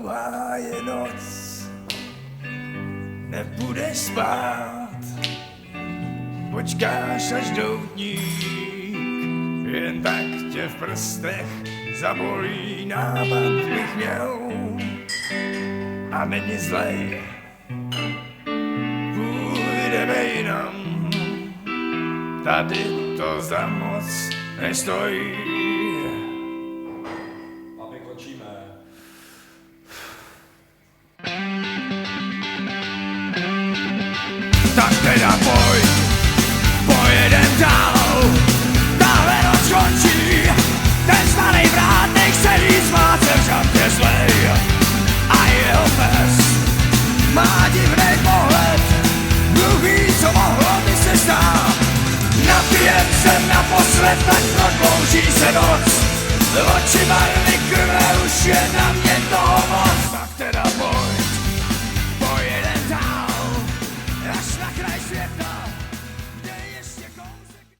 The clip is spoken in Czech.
dlouhá je noc, nebudeš spát, počkáš až doutník, jen tak tě v prstech zabolí, nápad bych měl a není zlej, půjdeme jinam, tady to za moc nestojí. A my končíme. Tak teda pojedem dál, tahle noc končí, ten zvanej vrátnik celý zmáce v žabě zlej. A jeho pes má divnej pohled, mluví, co mohlo by se stát. Napijem se naposled, tak prodlouží se noc, oči barvy krve už je na